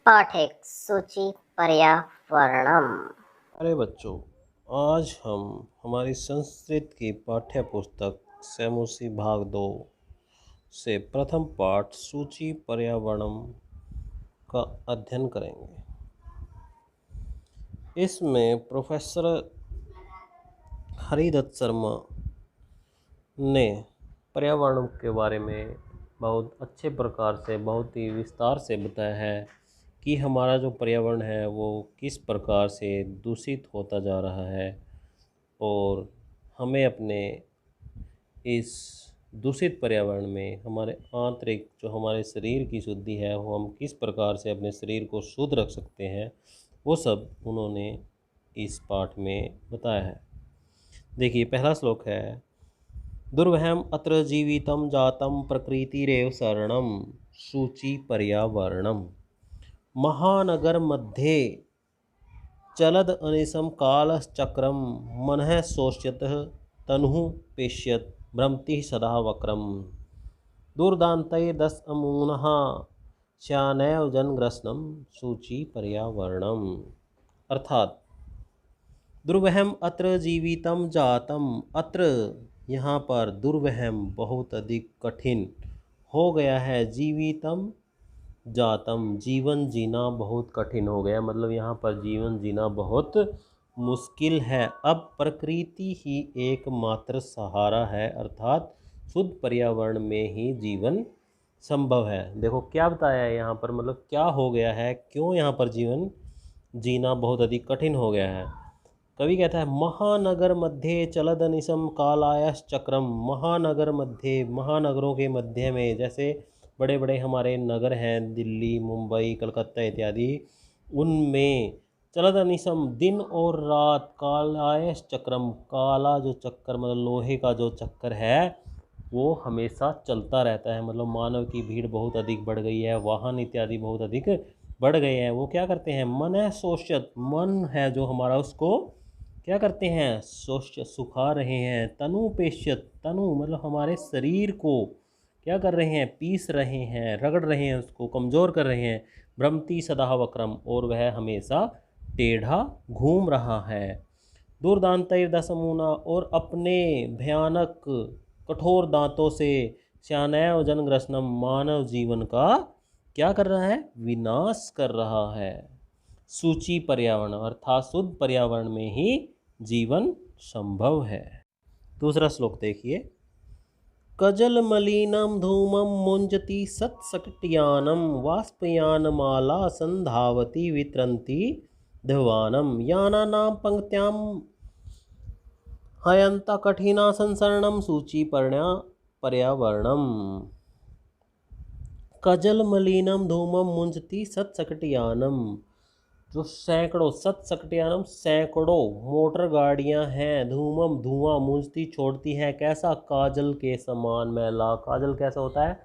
पाठ एक सूची पर्यावरणम। अरे बच्चों, आज हम हमारी संस्कृत की पाठ्य पुस्तक सैमुसी भाग 2 से प्रथम पाठ सूची पर्यावरणम का अध्ययन करेंगे। इसमें प्रोफेसर हरिदत्त शर्मा ने पर्यावरण के बारे में बहुत अच्छे प्रकार से, बहुत ही विस्तार से बताया है कि हमारा जो पर्यावरण है वो किस प्रकार से दूषित होता जा रहा है और हमें अपने इस दूषित पर्यावरण में हमारे आंतरिक जो हमारे शरीर की शुद्धि है वो हम किस प्रकार से अपने शरीर को शुद्ध रख सकते हैं, वो सब उन्होंने इस पाठ में बताया है। देखिए, पहला श्लोक है, दुर्वहम अत्र जीवितम जातम प्रकृतिरेव शरणम सूचि पर्यावरणम। महानगर मध्ये चलद अनिशम कालश्चक्रम मनः शोष्यतः तनुः पेश्यत भ्रमति सदा वक्रम दुर्दान्तैर्दश अमूनः श्यानैव जनग्रसनम सूचि पर्यावरणम। अर्थात दुर्वहम अत्र जीवितम जातम, अत्र यहाँ पर दुर्वहम बहुत अधिक कठिन हो गया है, जीवितम जातम जीवन जीना बहुत कठिन हो गया, मतलब यहाँ पर जीवन जीना बहुत मुश्किल है। अब प्रकृति ही एकमात्र सहारा है, अर्थात शुद्ध पर्यावरण में ही जीवन संभव है। देखो क्या बताया है यहाँ पर, मतलब क्या हो गया है, क्यों यहाँ पर जीवन जीना बहुत अधिक कठिन हो गया है। कवि कहता है, महानगर मध्य चलदनिशम कालायश चक्रम। महानगर मध्य, महानगरों के मध्य में, जैसे बड़े बड़े हमारे नगर हैं, दिल्ली, मुंबई, कलकत्ता इत्यादि, उनमें चलदनिशम दिन और रात, कालायश चक्रम, काला जो चक्कर मतलब लोहे का जो चक्कर है वो हमेशा चलता रहता है। मतलब मानव की भीड़ बहुत अधिक बढ़ गई है, वाहन इत्यादि बहुत अधिक बढ़ गए हैं। वो क्या करते हैं, मन है शोष्यत, मन है जो हमारा उसको क्या करते हैं, शोष्य सुखा रहे हैं। तनु पेश्यत, तनु मतलब हमारे शरीर को क्या कर रहे हैं, पीस रहे हैं, रगड़ रहे हैं, उसको कमज़ोर कर रहे हैं। भ्रमति सदा वक्रम, और वह हमेशा टेढ़ा घूम रहा है। दुर्दांतैर्दशमूना, और अपने भयानक कठोर दांतों से श्यानैव जनग्रसनम, मानव जीवन का क्या कर रहा है, विनाश कर रहा है। सूची पर्यावरण अर्थात शुद्ध पर्यावरण में ही जीवन संभव है। दूसरा श्लोक देखिए, कजल मलिनम धूमम मुंजति सत्सकट्यानम वाष्पयानमाला संधावती वित्रंती ध्वानम यानानां पंक्त्यां हयंता कठिना संसरणम सूची पर्यावरणम। कजल मलिनम धूमम मुंजति सत्सकट्यानम, जो सैकड़ों, सत्सकट्यानम सैकड़ों मोटर गाड़ियां हैं, धूमम धुआं, मुंजती छोड़ती है, कैसा, काजल के समान मैला। काजल कैसा होता है,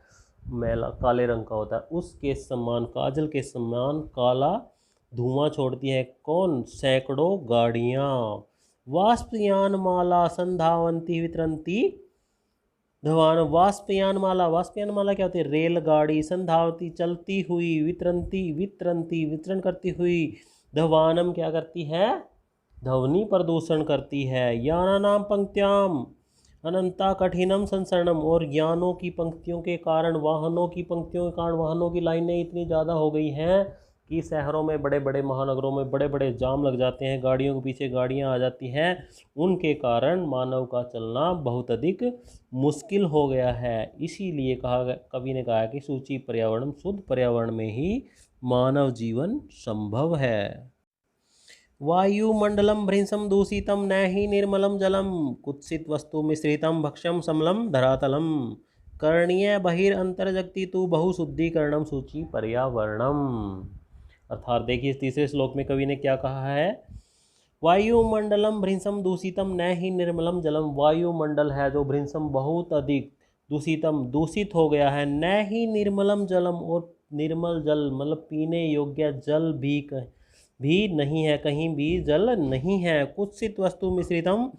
मैला, काले रंग का होता है, उसके समान, काजल के समान काला धुआं छोड़ती है। कौन, सैकड़ों गाड़ियां। वाष्पयान माला संधावंती वितरंती धवान, वाष्पयान माला, वाष्पयान माला क्या होती है, रेलगाड़ी, संधावती चलती हुई, वितरंती वितरंती वितरण करती हुई, धवानम क्या करती है, ध्वनि प्रदूषण करती है। यानानाम पंक्त्याम अनंता कठिनम संसरणम, और यानों की पंक्तियों के कारण, वाहनों की पंक्तियों के कारण, वाहनों की लाइनें इतनी ज़्यादा हो गई हैं कि शहरों में, बड़े बड़े महानगरों में बड़े बड़े जाम लग जाते हैं, गाड़ियों के पीछे गाड़ियां आ जाती हैं। उनके कारण मानव का चलना बहुत अधिक मुश्किल हो गया है। इसीलिए कवि ने कहा कि सूची पर्यावरण, शुद्ध पर्यावरण में ही मानव जीवन संभव है। वायुमंडलम भ्रिंसम दूषितम न ही निर्मलम जलम कुत्सित वस्तु मिश्रितम भक्ष्यम समलम धरातलम करणीय बहिर्अंतर्जगति तु बहुशुद्धिकरणम सूची पर्यावरणम। अर्थात देखिए, इस तीसरे श्लोक में कवि ने क्या कहा है, वायुमंडलम भ्रिंसम दूषितम न ही निर्मलम जलम। वायुमंडल है जो भ्रिंसम बहुत अधिक, दूषितम दूषित हो गया है, न ही निर्मलम जलम, और निर्मल जल मतलब पीने योग्य जल भी नहीं है, कहीं भी जल नहीं है। कुत्सित वस्तु मिश्रितम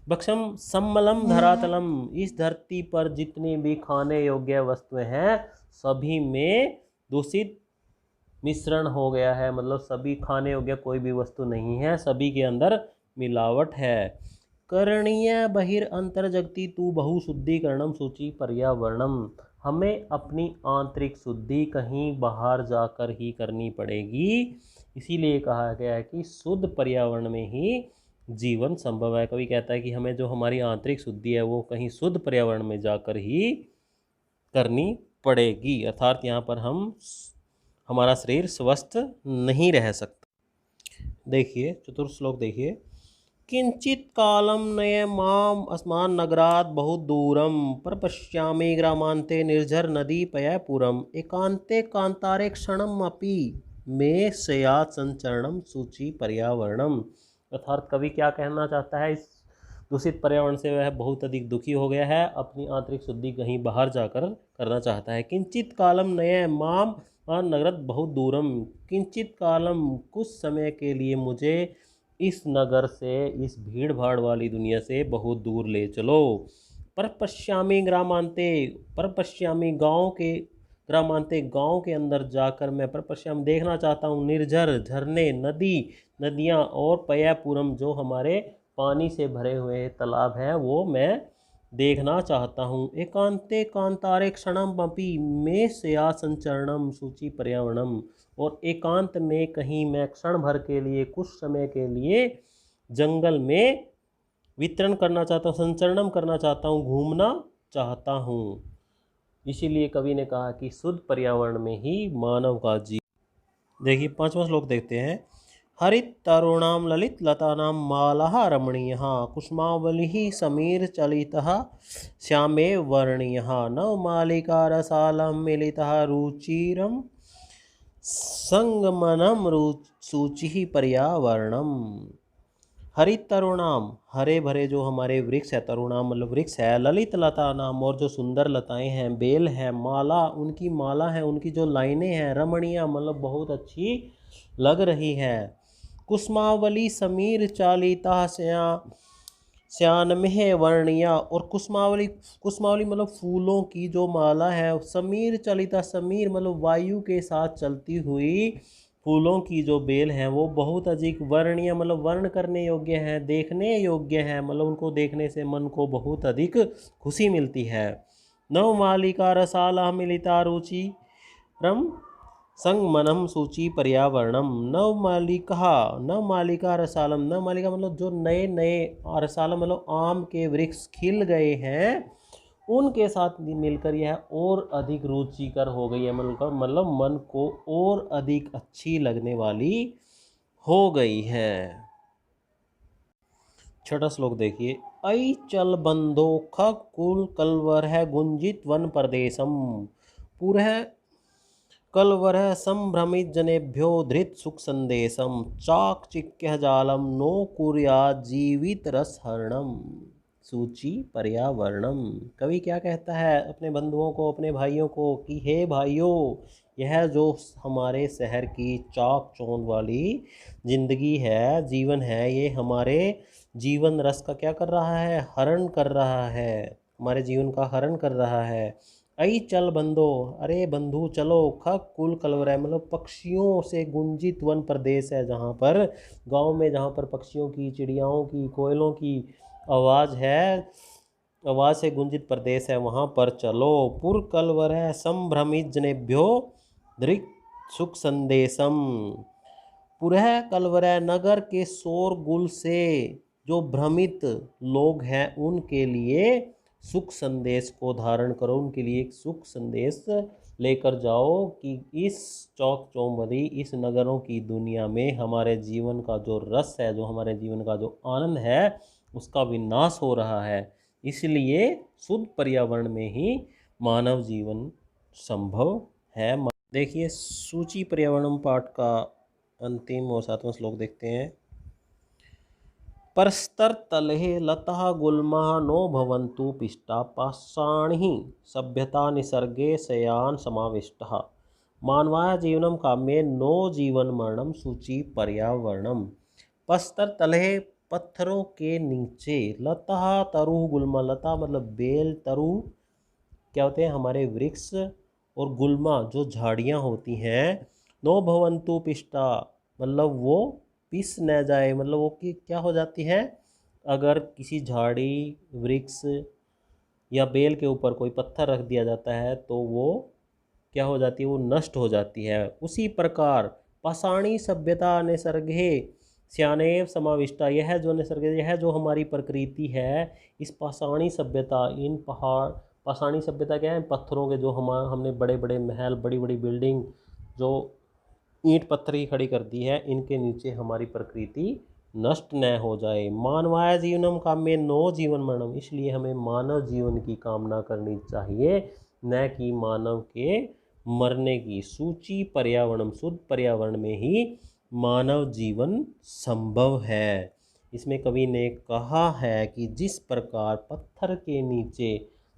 भक्षम सम्मलम धरातलम, इस धरती पर जितनी भी खाने योग्य वस्तुएं हैं सभी में दूषित मिश्रण हो गया है, मतलब सभी खाने योग्य कोई भी वस्तु नहीं है, सभी के अंदर मिलावट है। करणीय बहिर्अंतर्जगति तू बहुशुद्धिकरणम सूची पर्यावरणम। हमें अपनी आंतरिक शुद्धि कहीं बाहर जाकर ही करनी पड़ेगी, इसीलिए कहा गया है कि शुद्ध पर्यावरण में ही जीवन संभव है। कवि कहता है कि हमें जो हमारी आंतरिक शुद्धि है वो कहीं शुद्ध पर्यावरण में जाकर ही करनी पड़ेगी, अर्थात यहाँ पर हमारा शरीर स्वस्थ नहीं रह सकता। देखिए चतुर्थ श्लोक देखिए। किंचित कालम नये माम अस्मान नगरात बहुत दूरम प्रपश्यामि ग्रामांते निर्झर नदी पयपुरम एकांते कांतारे क्षणम अपि मे सयात संचरणम सूची पर्यावरणम। अर्थात कवि क्या कहना चाहता है, इस दूषित पर्यावरण से वह बहुत अधिक दुखी हो गया है, अपनी आंतरिक शुद्धि कहीं बाहर जाकर करना चाहता है। किंचित कालम नये माम नगरत बहुत दूरम, किंचित कालम कुछ समय के लिए मुझे इस नगर से, इस भीड़ भाड़ वाली दुनिया से बहुत दूर ले चलो। परपश्यामी ग्रामांते, परपश्यामी गांव के, ग्रामांते गांव के अंदर जाकर मैं परपश्याम देखना चाहता हूँ, निर्झर झरने, नदी, नदियाँ और पयपुरम जो हमारे पानी से भरे हुए तालाब हैं वो मैं देखना चाहता हूँ। एकांते कांतारे क्षणम अपि मे सया संचरणम सूची पर्यावरणम। और एकांत में कहीं मैं क्षण भर के लिए, कुछ समय के लिए जंगल में वितरण करना चाहता हूँ, संचरणम करना चाहता हूँ, घूमना चाहता हूँ। इसीलिए कवि ने कहा कि शुद्ध पर्यावरण में ही मानव का जीवन। देखिए पांचवा श्लोक देखते हैं। हरित तरुणाम ललित लतानाम मालाः रमणीयः कुसुमावलिः समीर चलितः श्यामे वर्णीयः नवमालिका रसालं मिलितः रुचिरम संगमनम सूचि पर्यावरणम। हरित तरुणाम, हरे भरे जो हमारे वृक्ष है, तरुणाम मतलब वृक्ष है, ललित लता नाम और जो सुंदर लताएं हैं, बेल है, माला उनकी माला है, उनकी जो लाइनें हैं, रमणीय मतलब बहुत अच्छी लग रही है। कुसुमावली समीर चालिता श्यानमेह वर्णिया, और कुसुमावली, कुसुमावली मतलब फूलों की जो माला है, समीर चलिता, समीर मतलब वायु के साथ चलती हुई फूलों की जो बेल हैं वो बहुत अधिक वर्णीय मतलब वर्ण करने योग्य हैं, देखने योग्य हैं, मतलब उनको देखने से मन को बहुत अधिक खुशी मिलती है। नवमालिका रसाला मिलिता रुचि रम संगमनम सूची पर्यावरणम। नवमालिका रसालम, नवमालिका मतलब जो नए नए, रसालम मतलब आम के वृक्ष खिल गए हैं, उनके साथ मिलकर यह और अधिक रुचिकर हो गई है, मतलब मन को और अधिक अच्छी लगने वाली हो गई है। छठा श्लोक देखिए। ऐ चल बंधो खग कुल कलवर है गुंजित वन प्रदेशम पुरः कलवर संभ्रमित जनेभ्यो धृत सुख संदेशम चाकचिक्य जालम नो कुर्या जीवित रसहरणम सूची पर्यावरणम। कवि क्या कहता है अपने बंधुओं को, अपने भाइयों को कि हे भाइयों, यह जो हमारे शहर की चाक चौंध वाली जिंदगी है, जीवन है, ये हमारे जीवन रस का क्या कर रहा है, हरण कर रहा है, हमारे जीवन का हरण कर रहा है। ऐ चल बंधो, अरे बंधु चलो, खग कुल कलवर है मतलब पक्षियों से गुंजित वन प्रदेश है, जहाँ पर गांव में जहाँ पर पक्षियों की, चिड़ियाओं की, कोयलों की आवाज़ है, आवाज़ से गुंजित प्रदेश है, वहाँ पर चलो। पुर कलवर है संभ्रमित जनेभ्यो धृत सुख संदेशम। पुरह कलवर है नगर के शोरगुल से जो भ्रमित लोग हैं उनके लिए सुख संदेश को धारण करो, उनके लिए एक सुख संदेश लेकर जाओ कि इस चौक चौबंदी, इस नगरों की दुनिया में हमारे जीवन का जो रस है, जो हमारे जीवन का जो आनंद है, उसका विनाश हो रहा है। इसलिए शुद्ध पर्यावरण में ही मानव जीवन संभव है। देखिए सूची पर्यावरण पाठ का अंतिम और सातवां श्लोक देखते हैं। परस्तर तलहे लतः गुल्मः नो भवन्तु पिष्टा पाषाणिः सभ्यता निसर्गे शयान समाविष्टः मानवाय जीवनम काम्ये नो जीवन मरणम सूची पर्यावरणम। पस्तर तलहे पत्थरों के नीचे, लतः तरु गुल्मा, लता मतलब बेल, तरु क्या होते हैं हमारे वृक्ष, और गुल्मा जो झाड़ियाँ होती हैं, नो भवन्तु पिष्टा, मतलब वो पिस न जाए, मतलब वो कि क्या हो जाती है, अगर किसी झाड़ी वृक्ष या बेल के ऊपर कोई पत्थर रख दिया जाता है तो वो क्या हो जाती है, वो नष्ट हो जाती है। उसी प्रकार पाषाणी सभ्यता निसर्गे स्यानेव समाविष्टा, यह जो निसर्ग, यह जो हमारी प्रकृति है, इस पाषाणी सभ्यता, इन पहाड़, पाषाणी सभ्यता क्या है, पत्थरों के जो हमने बड़े बड़े महल, बड़ी बड़ी बिल्डिंग जो ईंट पत्थर की खड़ी कर दी है, इनके नीचे हमारी प्रकृति नष्ट न हो जाए। मानवाय जीवनम काम्ये नो जीवन मरणम, इसलिए हमें मानव जीवन की कामना करनी चाहिए, न कि मानव के मरने की। सूची पर्यावरणम, शुद्ध पर्यावरण में ही मानव जीवन संभव है। इसमें कवि ने कहा है कि जिस प्रकार पत्थर के नीचे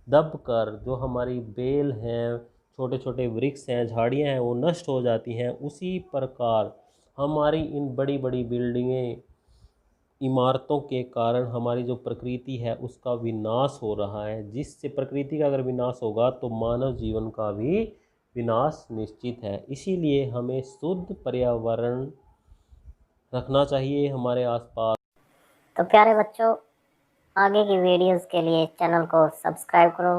दबकर जो हमारी बेल हैं, छोटे छोटे वृक्ष हैं, झाड़ियाँ हैं, वो नष्ट हो जाती हैं, उसी प्रकार हमारी इन बड़ी बड़ी बिल्डिंगें, इमारतों के कारण हमारी जो प्रकृति है उसका विनाश हो रहा है। जिससे प्रकृति का अगर विनाश होगा तो मानव जीवन का भी विनाश निश्चित है। इसीलिए हमें शुद्ध पर्यावरण रखना चाहिए हमारे आसपास। तो प्यारे बच्चों, आगे की वीडियोस के लिए चैनल को सब्सक्राइब करो,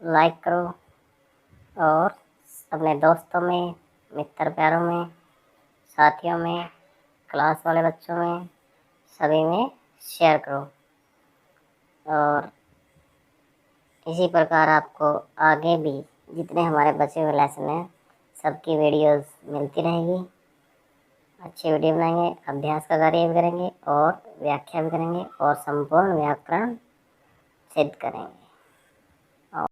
लाइक करो और अपने दोस्तों में, मित्र प्यारों में, साथियों में, क्लास वाले बच्चों में, सभी में शेयर करो। और इसी प्रकार आपको आगे भी जितने हमारे बचे हुए लेसन हैं सबकी वीडियोस मिलती रहेगी। अच्छी वीडियो बनाएंगे, अभ्यास का कार्य भी करेंगे और व्याख्या भी करेंगे और संपूर्ण व्याकरण सिद्ध करेंगे।